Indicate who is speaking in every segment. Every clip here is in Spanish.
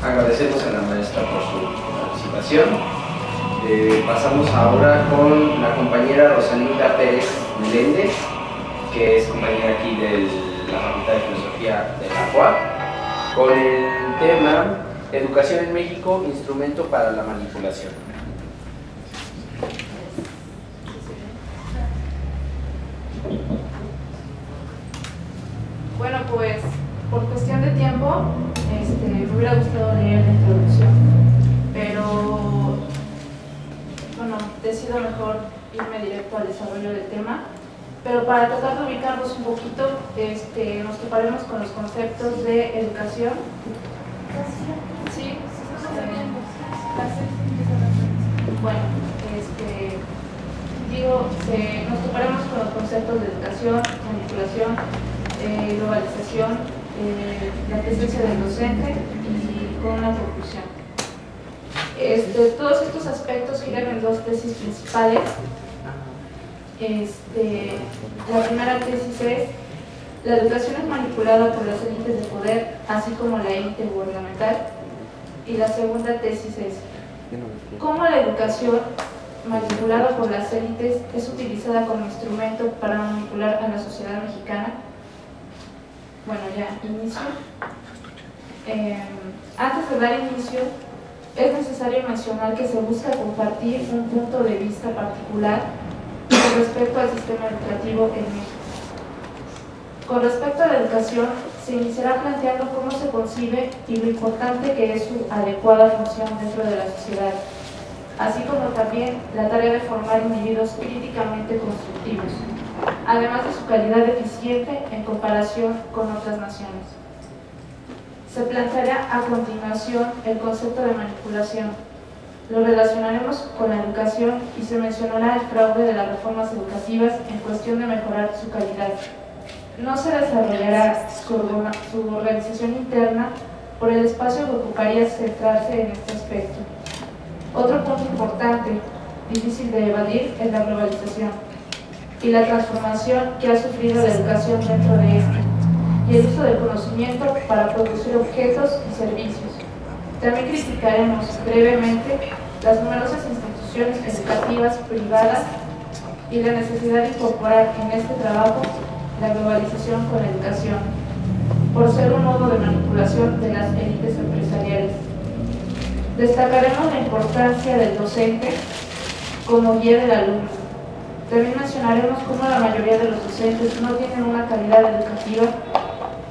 Speaker 1: Agradecemos a la maestra por su participación. Pasamos ahora con la compañera Rosalinda Pérez Meléndez, que es compañera aquí de la Facultad de Filosofía de la UAP, con el tema Educación en México, instrumento para la manipulación.
Speaker 2: Bueno, pues por cuestión de tiempo me hubiera gustado leer la introducción, pero bueno, decido mejor irme directo al desarrollo del tema. Pero para tratar de ubicarnos un poquito, nos toparemos con los conceptos de educación. Sí, bueno, nos toparemos con los conceptos de educación, manipulación, globalización, la presencia del docente y con una conclusión. Todos estos aspectos giran en dos tesis principales. La primera tesis es: la educación es manipulada por las élites de poder, así como la élite gubernamental. Y la segunda tesis es: ¿cómo la educación manipulada por las élites es utilizada como instrumento para manipular a la sociedad mexicana? Bueno, ya, inicio. Antes de dar inicio, es necesario mencionar que se busca compartir un punto de vista particular con respecto al sistema educativo en México. Con respecto a la educación, se iniciará planteando cómo se concibe y lo importante que es su adecuada función dentro de la sociedad, así como también la tarea de formar individuos críticamente constructivos, además de su calidad eficiente en comparación con otras naciones. Se planteará a continuación el concepto de manipulación. Lo relacionaremos con la educación y se mencionará el fraude de las reformas educativas en cuestión de mejorar su calidad. No se desarrollará su organización interna por el espacio que ocuparía centrarse en este aspecto. Otro punto importante, difícil de evadir, es la globalización y la transformación que ha sufrido la educación dentro de esta, y el uso del conocimiento para producir objetos y servicios. También criticaremos brevemente las numerosas instituciones educativas privadas y la necesidad de incorporar en este trabajo la globalización con la educación, por ser un modo de manipulación de las élites empresariales. Destacaremos la importancia del docente como guía del alumno. También mencionaremos cómo la mayoría de los docentes no tienen una calidad educativa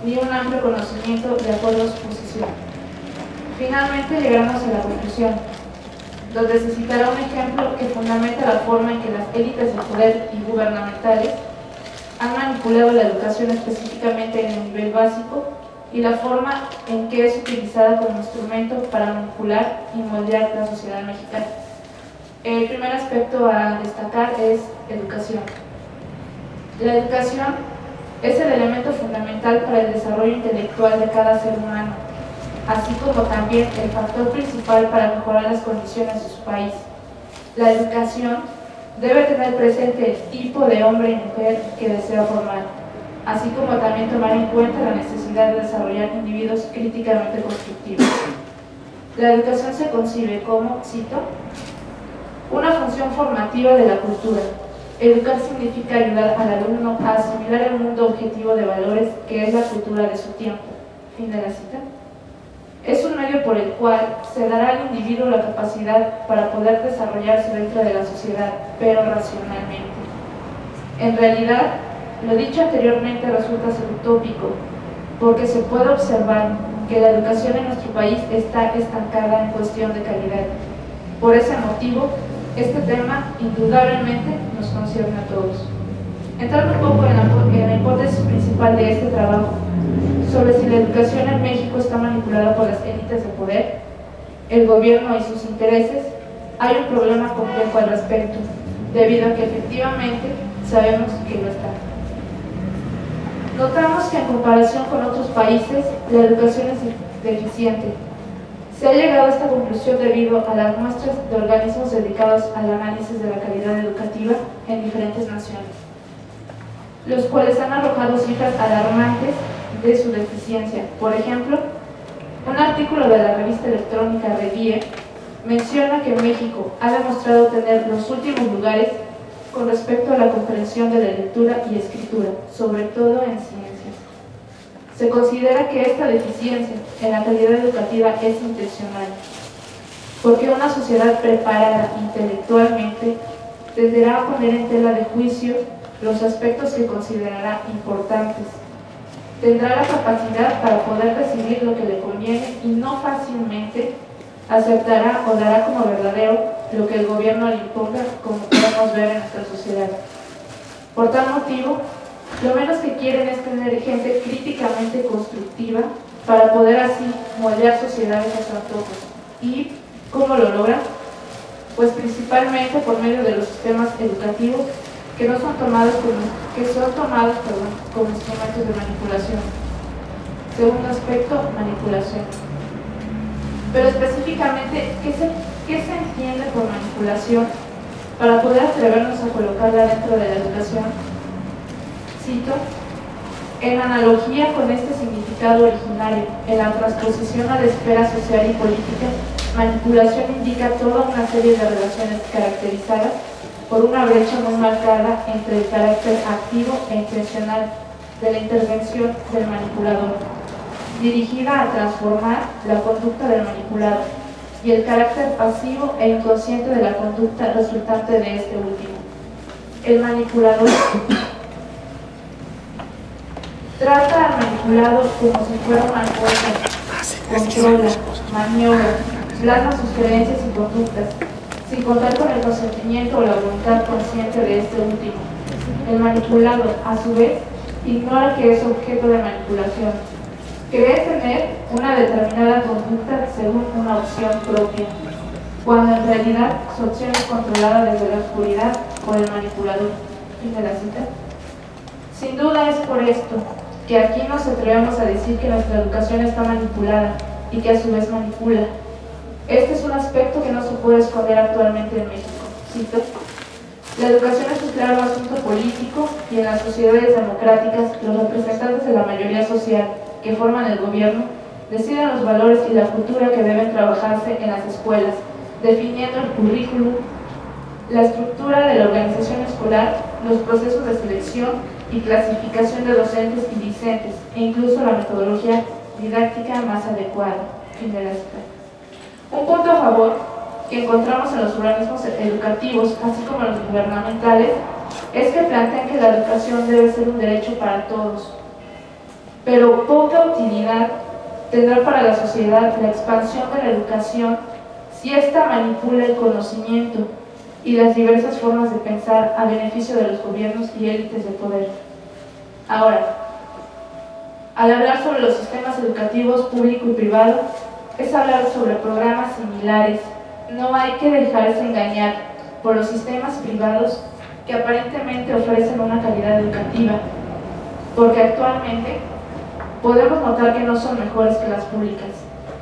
Speaker 2: ni un amplio conocimiento de acuerdo a su posición. Finalmente llegaremos a la conclusión, donde se citará un ejemplo que fundamenta la forma en que las élites de poder y gubernamentales han manipulado la educación específicamente en el nivel básico y la forma en que es utilizada como instrumento para manipular y moldear la sociedad mexicana. El primer aspecto a destacar es educación. La educación es el elemento fundamental para el desarrollo intelectual de cada ser humano, así como también el factor principal para mejorar las condiciones de su país. La educación debe tener presente el tipo de hombre y mujer que desea formar, así como también tomar en cuenta la necesidad de desarrollar individuos críticamente constructivos. La educación se concibe como, cito, una función formativa de la cultura. Educar significa ayudar al alumno a asimilar el mundo objetivo de valores que es la cultura de su tiempo. Fin de la cita. Es un medio por el cual se dará al individuo la capacidad para poder desarrollarse dentro de la sociedad, pero racionalmente. En realidad, lo dicho anteriormente resulta ser utópico, porque se puede observar que la educación en nuestro país está estancada en cuestión de calidad. Por ese motivo, este tema indudablemente nos concierne a todos. Entrando un poco en la hipótesis principal de este trabajo, sobre si la educación en México está manipulada por las élites de poder, el gobierno y sus intereses, hay un problema complejo al respecto, debido a que efectivamente sabemos que lo está. Notamos que en comparación con otros países, la educación es deficiente. Se ha llegado a esta conclusión debido a las muestras de organismos dedicados al análisis de la calidad educativa en diferentes naciones, los cuales han arrojado cifras alarmantes de su deficiencia. Por ejemplo, Un artículo de la revista electrónica Revie menciona que México ha demostrado tener los últimos lugares con respecto a la comprensión de la lectura y escritura, sobre todo en ciencias. Se considera que esta deficiencia en la calidad educativa es intencional, porque una sociedad preparada intelectualmente tenderá a poner en tela de juicio los aspectos que considerará importantes. Tendrá la capacidad para poder decidir lo que le conviene y no fácilmente aceptará o dará como verdadero lo que el gobierno le imponga, como podemos ver en nuestra sociedad. Por tal motivo, lo menos que quieren es tener gente críticamente constructiva para poder así moldear sociedades a su antojo. ¿Y cómo lo logran? Pues principalmente por medio de los sistemas educativos que son tomados como instrumentos de manipulación. Segundo aspecto, manipulación. Pero específicamente, ¿qué se entiende por manipulación? Para poder atrevernos a colocarla dentro de la educación, cito, en analogía con este significado originario, en la transposición a la esfera social y política, manipulación indica toda una serie de relaciones caracterizadas por una brecha muy marcada entre el carácter activo e intencional de la intervención del manipulador, dirigida a transformar la conducta del manipulado, y el carácter pasivo e inconsciente de la conducta resultante de este último. El manipulador trata al manipulado como si fuera una cosa, controla, maniobra, plasma sus creencias y conductas, sin contar con el consentimiento o la voluntad consciente de este último. El manipulado, a su vez, ignora que es objeto de manipulación. Cree tener una determinada conducta según una opción propia, cuando en realidad su opción es controlada desde la oscuridad por el manipulador. Fin de la cita. Sin duda es por esto que aquí nos atrevemos a decir que nuestra educación está manipulada y que a su vez manipula. Este es un aspecto que no se puede esconder actualmente en México. Cito: la educación es un claro asunto político y en las sociedades democráticas los representantes de la mayoría social que forman el gobierno deciden los valores y la cultura que deben trabajarse en las escuelas, definiendo el currículum, la estructura de la organización escolar, los procesos de selección y clasificación de docentes y discentes, e incluso la metodología didáctica más adecuada. Fin de la cita. Un punto a favor que encontramos en los organismos educativos, así como en los gubernamentales, es que plantean que la educación debe ser un derecho para todos. Pero poca utilidad tendrá para la sociedad la expansión de la educación si ésta manipula el conocimiento y las diversas formas de pensar a beneficio de los gobiernos y élites de poder. Ahora, al hablar sobre los sistemas educativos público y privado, es hablar sobre programas similares. No hay que dejarse engañar por los sistemas privados que aparentemente ofrecen una calidad educativa, porque actualmente podemos notar que no son mejores que las públicas,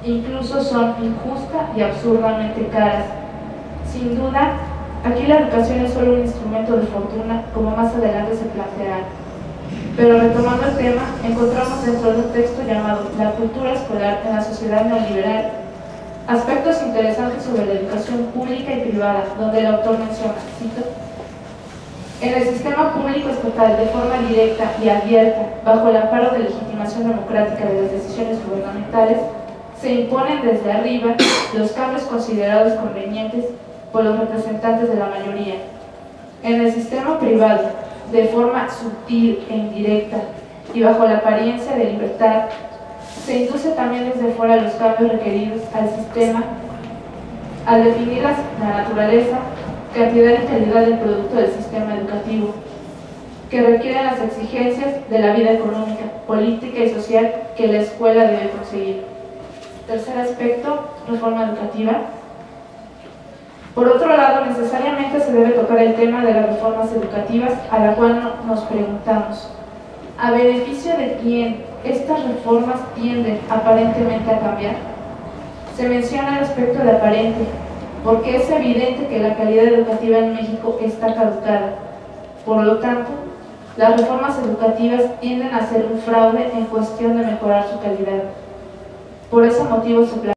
Speaker 2: incluso son injusta y absurdamente caras. Sin duda, aquí la educación es solo un instrumento de fortuna, como más adelante se planteará. Pero retomando el tema, encontramos dentro de un texto llamado La cultura escolar en la sociedad neoliberal aspectos interesantes sobre la educación pública y privada, donde el autor menciona, cito: en el sistema público estatal, de forma directa y abierta, bajo el amparo de legitimación democrática de las decisiones gubernamentales, se imponen desde arriba los cambios considerados convenientes por los representantes de la mayoría. En el sistema privado, de forma sutil e indirecta y bajo la apariencia de libertad, se induce también desde fuera los cambios requeridos al sistema al definir la naturaleza, cantidad y calidad del producto del sistema educativo, que requieren las exigencias de la vida económica, política y social que la escuela debe conseguir. Tercer aspecto, reforma educativa. Por otro lado, necesariamente se debe tocar el tema de las reformas educativas, a la cual nos preguntamos: ¿a beneficio de quién estas reformas tienden aparentemente a cambiar? Se menciona el aspecto de aparente, porque es evidente que la calidad educativa en México está caducada. Por lo tanto, las reformas educativas tienden a ser un fraude en cuestión de mejorar su calidad. Por ese motivo se plantea